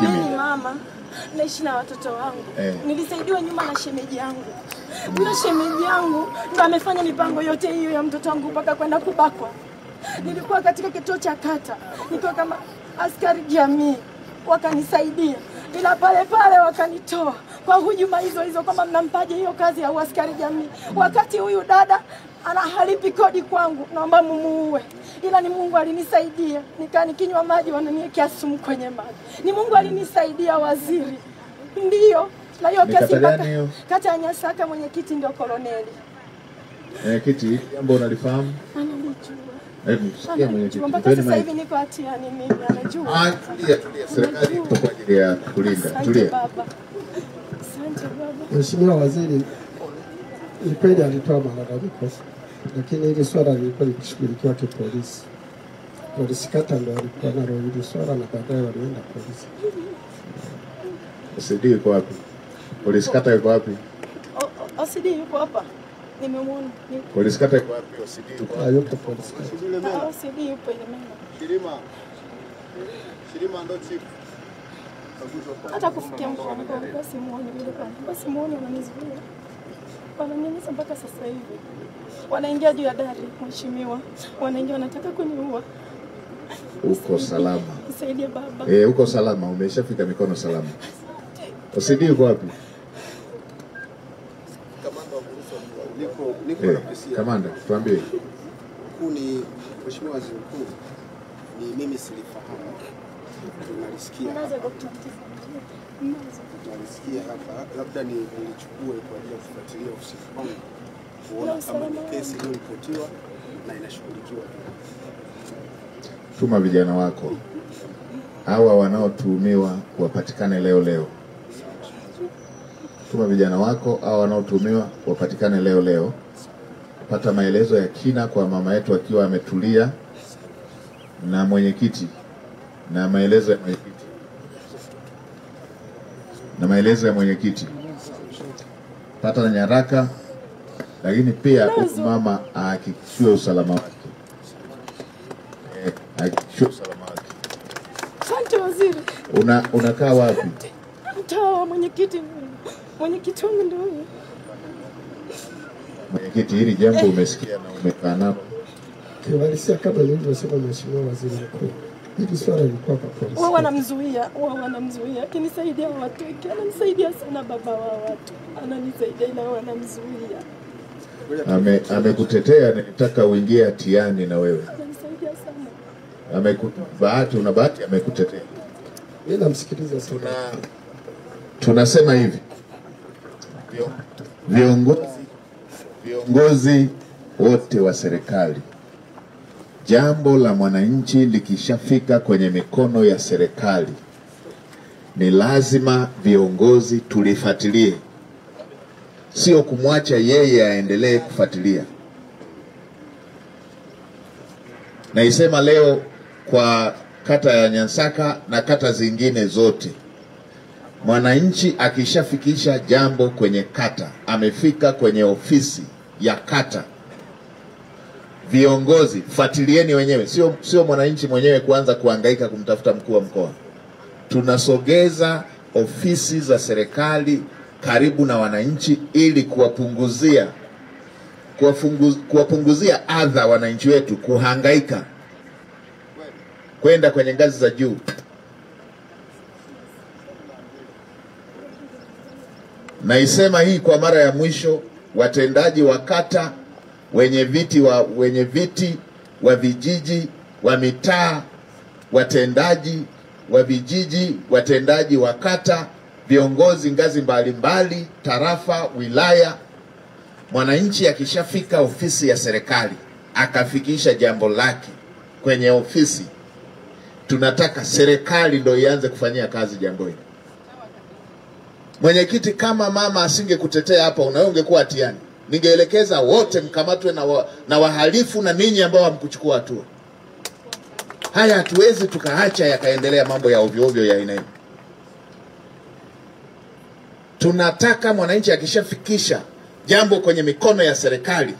Mimi mama naishi na watoto wangu. Nilisaidiwa nyuma na shemeji yangu. Huyo shemeji yangu ndo amefanya mipango yote hiyo ya mtoto wangu mpaka kwenda kubakwa. Nilikuwa katika kituo cha kata, nikiwa kama askari jamii, wakanisaidia. Ila pale pale wakanitoa kwa hujuma hizo kwamba mnampaje hiyo kazi ya askari jamii. Wakati huyu dada anahalipi kodi kwangu, naomba mumuue. Ila ni Mungu alinisaidia. Nikinywa maji wananiwekea sumu kwenye maji. Ni Mungu alinisaidia waziri. Ndio. Na hiyo kesi kata ya Nyasaka mwenyekiti ndio koloneli. Mwenyekiti, jambo unalifahamu? Anajua. Mpaka sasa hivi niko hatiani mimi, anajua. Tulia. Serikali ipo kwa ajili ya kulinda. Tulia. Asante baba. Mheshimiwa Waziri, ni kweli alitoa malalamiko, lakini ile swala lilikuwa likishughulikiwa kipolisi. Polisi kata ndio walikuwa nalo hili swala na baadaye walienda polisi. OCD yuko wapi? Polisi kata yuko wapi? OCD yuko hapa. Nimemwona. Polisi kata yuko wapi? OCD yuko wapi? Yuko polisi kata. OCD yupo Ilemela. Shirima ndo chief. Hata kufikia mkono kwa simuoni yule bwana. Kwa simuoni wananizuia. Wananinyanyasa mpaka sasa hivi. Wanaingia juu ya dari, mheshimiwa. Wanaingia wanataka kuniua. Uko salama. Nisaidie baba. Uko salama, umeshafika mikono salama. OCD yuko wapi? Kamanda wa polisi niko na polisi. Kamanda, tuambie. Kuni mheshimiwa waziri mkuu, ni mimi silifahamu. Tunalisikia hapa, labda nilichukue kwa ajili ya kufuatilia ofisi yangu kuona kama ni kesi iliyoripotiwa na inashughulikiwa. Tuma vijana wako hawa wanaotuhumiwa wapatikane leo. Tuma vijana wako hawa wanaotuhumiwa wapatikane leo. Pata maelezo ya kina kwa mama yetu akiwa ametulia na mwenyekiti na maelezo ya mwenyekiti. Pata na nyaraka, lakini pia mama ahakikishiwe usalama wake. Asante waziri. Unakaa wapi? Mtaa mwenyekiti. Mwenyekiti wangu ndio huyo. Mwenyekiti, hili jambo umesikia na umekaa nalo. Kiwalisia kama nilivyosema Mheshimiwa Waziri Mkuu. Hili swala lilikuwa kwa polisi. Wao wanamzuia. Akinisaidia watu, ananisaidia sana baba wa watu. Ananisaidia na wanamzuia. Amekutetea, nitaka uingie hatiani na wewe. Ananisaidia sana. Una bahati amekutetea. Mimi namsikiliza sana. Tunasema hivi. Viongozi wote wa serikali, jambo la mwananchi likishafika kwenye mikono ya serikali, ni lazima viongozi tulifuatilie, sio kumwacha yeye aendelee kufuatilia. Naisema leo kwa kata ya Nyasaka na kata zingine zote, mwananchi akishafikisha jambo kwenye kata, amefika kwenye ofisi ya kata, viongozi fuatilieni wenyewe, sio mwananchi mwenyewe kuanza kuhangaika kumtafuta mkuu wa mkoa. Tunasogeza ofisi za serikali karibu na wananchi ili kuwapunguzia adha wananchi wetu kuhangaika kwenda kwenye ngazi za juu. Naisema hii kwa mara ya mwisho, watendaji wa kata, wenye viti wa vijiji, wa mitaa, watendaji wa vijiji, watendaji wa kata, viongozi ngazi mbalimbali, tarafa, wilaya. Mwananchi akishafika ofisi ya serikali, akafikisha jambo lake kwenye ofisi, tunataka serikali ndio ianze kufanyia kazi jambo hili. Mwenyekiti, kama mama asingekutetea hapa, ungekuwa hatiani. Ningeelekeza wote mkamatwe na wahalifu na ninyi ambao hamkuchukua hatua. Haya hatuwezi tukaacha yakaendelea mambo ya ovyo ya aina hii. Tunataka mwananchi akishafikisha jambo kwenye mikono ya serikali,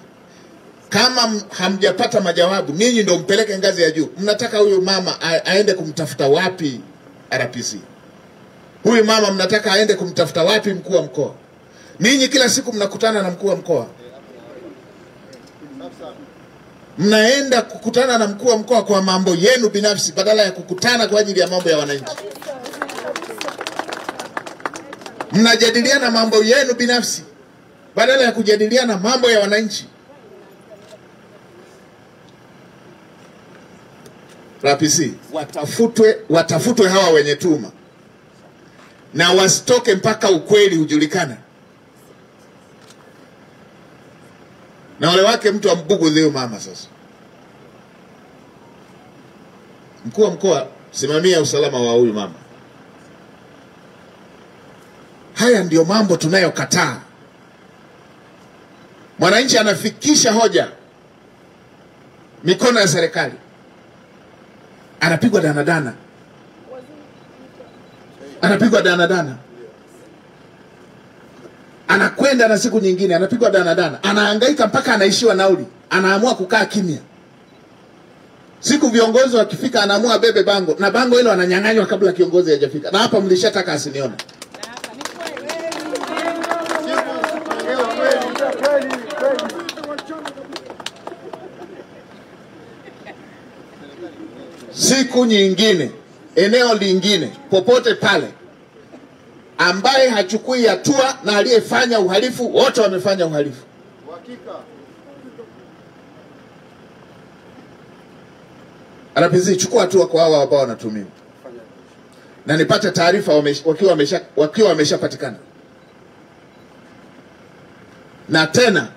kama hamjapata majawabu, ninyi ndio mpeleke ngazi ya juu. Mnataka huyu mama aende kumtafuta wapi RPC. Huyu mama mnataka aende kumtafuta wapi mkuu wa mkoa? Ninyi kila siku mnakutana na mkuu wa mkoa. Mnaenda kukutana na mkuu wa mkoa kwa mambo yenu binafsi badala ya kukutana kwa ajili ya mambo ya wananchi. Mnajadiliana mambo yenu binafsi badala ya kujadiliana mambo ya wananchi. RPC, watafutwe hawa wenye tuma na wasitoke mpaka ukweli ujulikane. Na wale wake mtu ambugudhi huyu mama sasa. Mkuu wa mkoa, simamia usalama wa huyu mama. Haya ndio mambo tunayokataa. Mwananchi anafikisha hoja mikono ya serikali, anapigwa danadana. Anapigwa danadana. Anakwenda na siku nyingine anapigwa danadana. Anahangaika mpaka anaishiwa nauli. Anaamua kukaa kimya. Siku viongozi wakifika anaamua bebe bango, na bango hilo ananyang'anywa kabla kiongozi hajafika. Na hapa mlishataka asinione. Siku nyingine, eneo lingine, popote pale, ambaye hachukui hatua na aliyefanya uhalifu, wote wamefanya uhalifu. RPC, chukua hatua kwa hawa ambao wanatumiwa. Na nipate taarifa wakiwa wameshapatikana. Na tena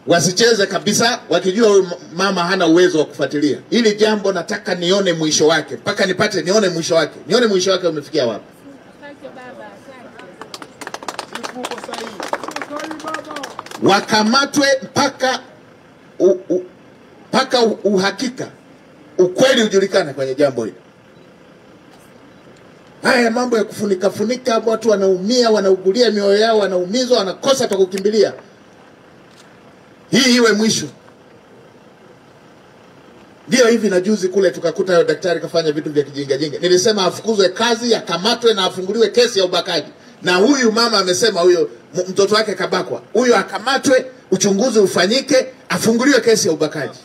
wasicheze kabisa wakijua huyu mama hana uwezo wa kufuatilia. Hili jambo nataka nione mwisho wake. Mpaka nipate nione mwisho wake. Nione mwisho wake umefikia wapi. Wakamatwe mpaka uhakika, ukweli ujulikane kwenye jambo hili. Haya mambo ya kufunika watu wanaumia, wanaugulia mioyo yao, wanaumizwa, wanakosa pa kukimbilia. Hii iwe mwisho. Ndio hivi na juzi kule tukakuta yule daktari kafanya vitu vya kijinga. Nilisema afukuzwe kazi, akamatwe na afunguliwe kesi ya ubakaji. Na huyu mama amesema huyo mtoto wake kabakwa. Huyo akamatwe, uchunguzi ufanyike, afunguliwe kesi ya ubakaji.